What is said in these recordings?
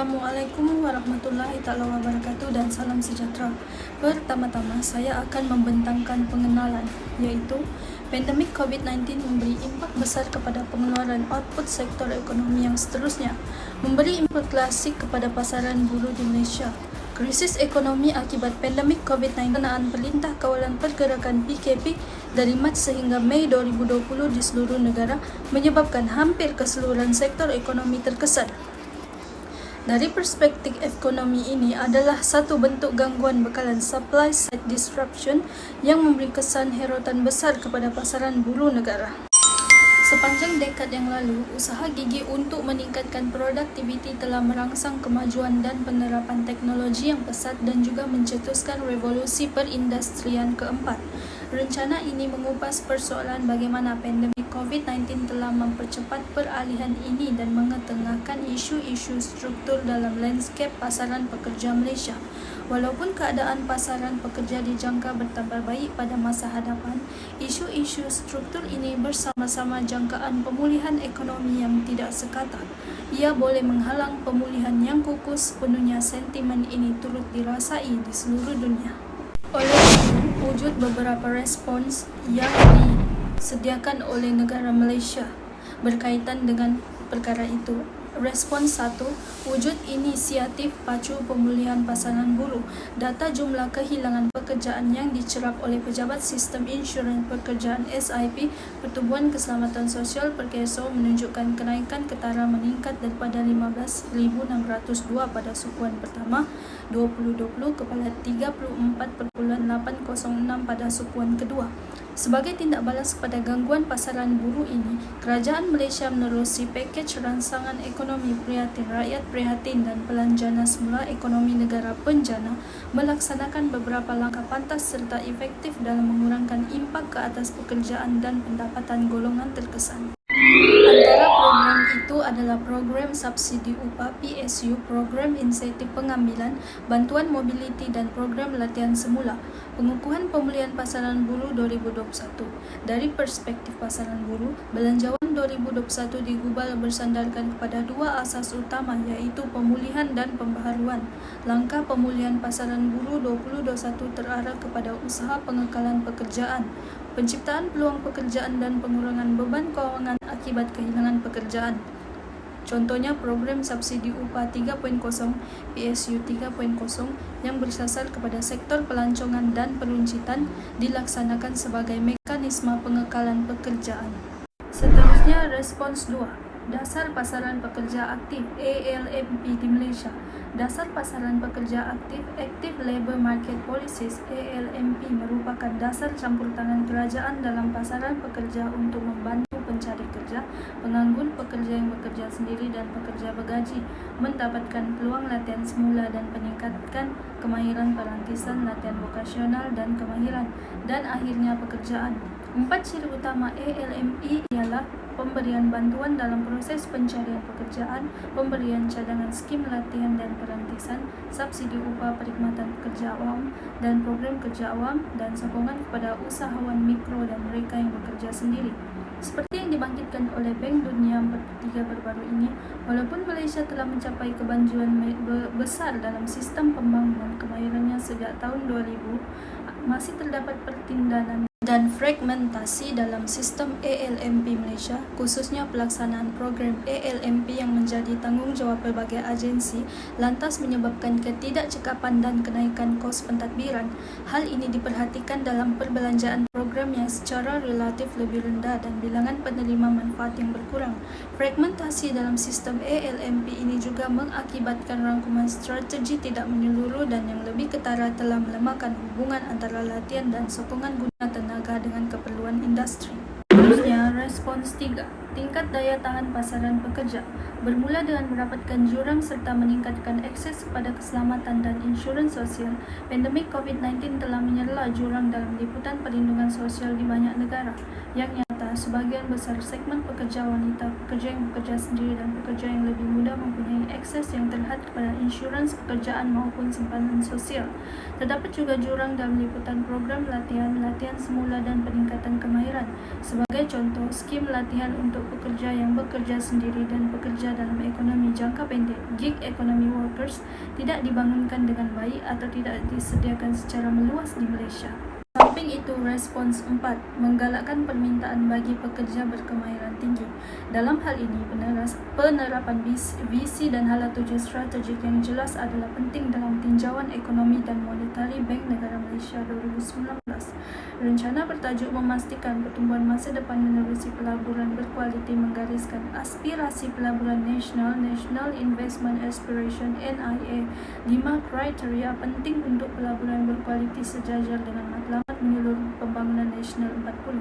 Assalamualaikum warahmatullahi wabarakatuh dan salam sejahtera. Pertama-tama, saya akan membentangkan pengenalan, yaitu pandemik COVID-19 memberi impak besar kepada pengeluaran output sektor ekonomi yang seterusnya, memberi impak klasik kepada pasaran buruh di Malaysia. Krisis ekonomi akibat pandemik COVID-19 kenaan Perintah Kawalan Pergerakan PKP dari Mac sehingga Mei 2020 di seluruh negara menyebabkan hampir keseluruhan sektor ekonomi terkesan. Dari perspektif ekonomi ini adalah satu bentuk gangguan bekalan supply side disruption yang memberi kesan herotan besar kepada pasaran buruh negara. Sepanjang dekad yang lalu, usaha gigi untuk meningkatkan produktiviti telah merangsang kemajuan dan penerapan teknologi yang pesat dan juga mencetuskan revolusi perindustrian keempat. Rencana ini mengupas persoalan bagaimana pandemik COVID-19 telah mempercepat peralihan ini dan mengetengahkan isu-isu struktur dalam landscape pasaran pekerja Malaysia. Walaupun keadaan pasaran pekerja dijangka bertambah baik pada masa hadapan, isu-isu struktur ini bersama-sama jangkaan pemulihan ekonomi yang tidak sekata. Ia boleh menghalang pemulihan yang kukus. Penuhnya sentimen ini turut dirasai di seluruh dunia. Oleh itu, wujud beberapa respons yang disediakan oleh negara Malaysia berkaitan dengan perkara itu. Respons 1. Wujud inisiatif pacu pemulihan pasaran buruh. Data jumlah kehilangan pekerjaan yang dicerap oleh Pejabat Sistem Insurans Pekerjaan SIP Pertubuhan Keselamatan Sosial Perkeso menunjukkan kenaikan ketara meningkat daripada 15,602 pada sukuan pertama 2020 kepada 34,806 pada sukuan kedua. Sebagai tindak balas kepada gangguan pasaran buruh ini, Kerajaan Malaysia menerusi pakej rangsangan ekonomi prihatin rakyat prihatin dan pelanjana semula ekonomi negara penjana melaksanakan beberapa langkah pantas serta efektif dalam mengurangkan impak ke atas pekerjaan dan pendapatan golongan terkesan. Antara program itu adalah program subsidi upah PSU, program insentif pengambilan, bantuan mobiliti dan program latihan semula. Pengukuhan pemulihan pasaran buruh 2021. Dari perspektif pasaran buruh, belanjawan 2021 digubal bersandarkan kepada dua asas utama, iaitu pemulihan dan pembaharuan. Langkah pemulihan pasaran buruh 2021 terarah kepada usaha pengekalan pekerjaan, penciptaan peluang pekerjaan dan pengurangan beban kewangan akibat kehilangan pekerjaan. Contohnya program subsidi upah 3.0 PSU 3.0 yang bersasar kepada sektor pelancongan dan peruncitan dilaksanakan sebagai mekanisme pengekalan pekerjaan. Seterusnya respons 2. Dasar pasaran pekerja aktif ALMP di Malaysia. Dasar pasaran pekerja aktif Active Labour Market Policies ALMP merupakan dasar campur tangan kerajaan dalam pasaran pekerja untuk membantu pencari kerja, penganggur, pekerja yang bekerja sendiri dan pekerja bergaji mendapatkan peluang latihan semula dan meningkatkan kemahiran perantisan, latihan vokasional dan kemahiran, dan akhirnya pekerjaan. 4 ciri utama ALME ialah pemberian bantuan dalam proses pencarian pekerjaan, pemberian cadangan skim latihan dan perantisan, subsidi upah perkhidmatan pekerja awam dan program kerja awam, dan sokongan kepada usahawan mikro dan mereka yang bekerja sendiri. Seperti yang dibangkitkan oleh Bank Dunia bertiga baru-baru ini, walaupun Malaysia telah mencapai kemajuan besar dalam sistem pembangunan kemahirannya sejak tahun 2000, masih terdapat pertindahan dan fragmentasi dalam sistem ALMP Malaysia, khususnya pelaksanaan program ALMP yang menjadi tanggungjawab berbagai agensi, lantas menyebabkan ketidakcekapan dan kenaikan kos pentadbiran. Hal ini diperhatikan dalam perbelanjaan program yang secara relatif lebih rendah dan bilangan penerima manfaat yang berkurang. Fragmentasi dalam sistem ALMP ini juga mengakibatkan rangkuman strategi tidak menyeluruh dan yang lebih ketara telah melemahkan hubungan antara latihan dan sokongan guna tenaga dengan keperluan industri. Seterusnya, respons 3. Tingkat daya tahan pasaran pekerja. Bermula dengan merapatkan jurang serta meningkatkan akses kepada keselamatan dan insurans sosial, pandemik COVID-19 telah menyerlah jurang dalam liputan perlindungan sosial di banyak negara. Yang nyata, adalah sebagian besar segmen pekerja wanita, pekerja yang bekerja sendiri, dan pekerja yang lebih muda mempunyai akses yang terhad kepada insurans pekerjaan maupun simpanan sosial. Terdapat juga jurang dalam liputan program latihan semula dan peningkatan kemahiran. Sebagai contoh, skim latihan untuk pekerja yang bekerja sendiri dan pekerja dalam ekonomi jangka pendek, gig economy workers, tidak dibangunkan dengan baik atau tidak disediakan secara meluas di Malaysia. Samping itu, respons 4 menggalakkan permintaan bagi pekerja berkemahiran tinggi. Dalam hal ini, penerapan visi dan hala tuju strategik yang jelas adalah penting dalam tinjauan ekonomi dan monetari Bank Negara Malaysia 2019. Rencana bertajuk memastikan pertumbuhan masa depan menerusi pelaburan berkualiti menggariskan aspirasi pelaburan nasional, National Investment Aspiration (NIA). 5 kriteria penting untuk pelaburan berkualiti sejajar dengan matlamat menyeluruh pembangunan nasional 40.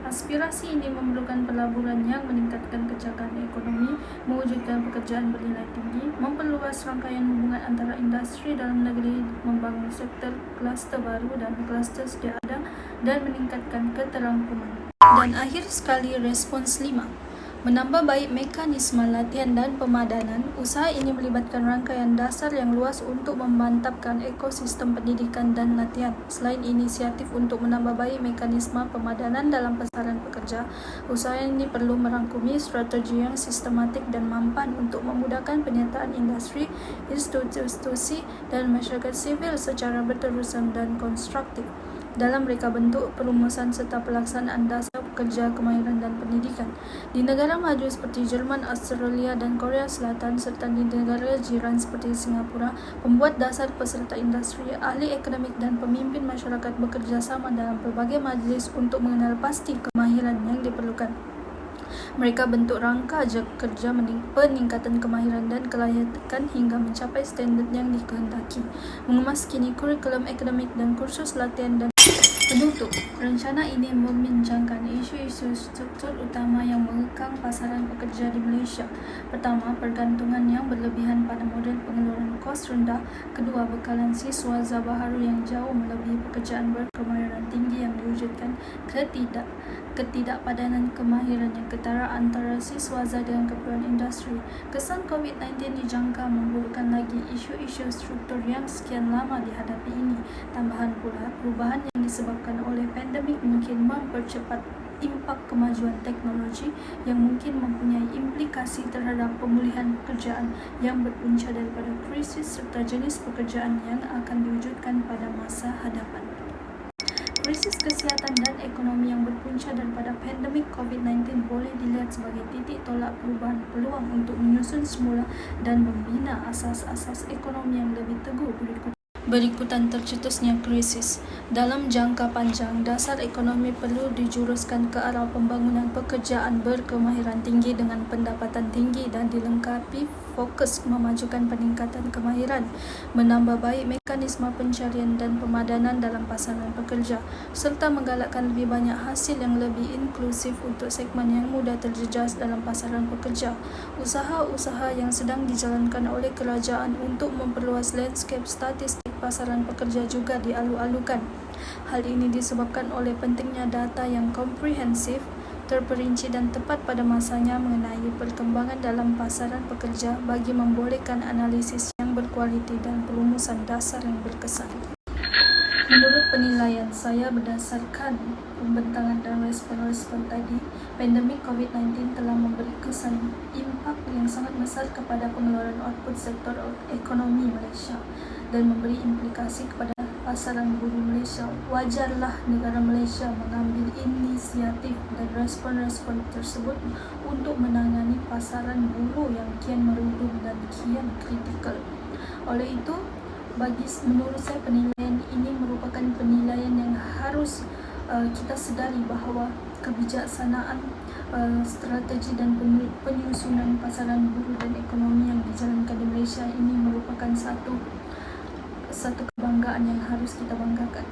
Aspirasi ini memerlukan pelaburan yang meningkatkan kejagaan ekonomi, mewujudkan pekerjaan bernilai tinggi, memperluas rangkaian hubungan antara industri dalam negeri, membangun sektor kluster baru dan kluster sedia ada, dan meningkatkan keterangkuman. Dan akhir sekali, respons 5 menambah baik mekanisme latihan dan pemadanan. Usaha ini melibatkan rangkaian dasar yang luas untuk memantapkan ekosistem pendidikan dan latihan. Selain inisiatif untuk menambah baik mekanisme pemadanan dalam pasaran pekerja, usaha ini perlu merangkumi strategi yang sistematik dan mampan untuk memudahkan penyertaan industri, institusi, dan masyarakat sivil secara berterusan dan konstruktif dalam reka bentuk perumusan serta pelaksanaan dasar pekerja kemahiran dan pendidikan. Di negara maju seperti Jerman, Australia, dan Korea Selatan, serta di negara jiran seperti Singapura, pembuat dasar peserta industri, ahli akademik, dan pemimpin masyarakat bekerja sama dalam berbagai majlis untuk mengenal pasti kemahiran yang diperlukan. Mereka bentuk rangka kerja peningkatan kemahiran dan kelayakan hingga mencapai standard yang dikehendaki. Mengemas kini kurikulum akademik dan kursus latihan dan penutup. Rencana ini membincangkan isu-isu struktur utama yang mengekang pasaran pekerja di Malaysia. Pertama, pergantungan yang berlebihan pada model pengeluaran kos rendah. Kedua, bekalan siswa baharu yang jauh melebihi pekerjaan berkemahiran tinggi yang diwujudkan. Ketidakpadanan kemahiran yang ketara antara siswa dengan keperluan industri. Kesan COVID-19 dijangka memburukkan lagi isu-isu struktur yang sekian lama dihadapi ini. Tambahan pula, perubahan yang disebabkan oleh pandemik mungkin mempercepat impak kemajuan teknologi yang mungkin mempunyai implikasi terhadap pemulihan pekerjaan yang berpunca daripada krisis serta jenis pekerjaan yang akan diwujudkan pada masa hadapan. Krisis kesihatan dan ekonomi yang berpunca daripada pandemik COVID-19 boleh dilihat sebagai titik tolak perubahan peluang untuk menyusun semula dan membina asas-asas ekonomi yang lebih teguh berikutan tercetusnya krisis. Dalam jangka panjang, dasar ekonomi perlu dijuruskan ke arah pembangunan pekerjaan berkemahiran tinggi dengan pendapatan tinggi dan dilengkapi fokus memajukan peningkatan kemahiran, menambah baik mekanisme pencarian dan pemadanan dalam pasaran pekerja, serta menggalakkan lebih banyak hasil yang lebih inklusif untuk segmen yang mudah terjejas dalam pasaran pekerja. Usaha-usaha yang sedang dijalankan oleh kerajaan untuk memperluas landscape statistik pasaran pekerja juga dialu-alukan. Hal ini disebabkan oleh pentingnya data yang komprehensif, terperinci dan tepat pada masanya mengenai perkembangan dalam pasaran pekerja bagi membolehkan analisis yang berkualiti dan perumusan dasar yang berkesan. Menurut penilaian saya berdasarkan pembentangan dan respon-respon tadi, pandemik COVID-19 telah memberi kesan impak yang sangat besar kepada pengeluaran output sektor ekonomi Malaysia dan memberi implikasi kepada pasaran buruh Malaysia. Wajarlah negara Malaysia mengambil inisiatif dan respon-respon tersebut untuk menangani pasaran buruh yang kian merudum dan kian kritikal. Oleh itu, menurut saya penilaian ini merupakan penilaian yang harus kita sedari bahawa kebijaksanaan strategi dan penyusunan pasaran buruh dan ekonomi yang dijalankan di Malaysia ini merupakan satu kebanggaan yang harus kita banggakan.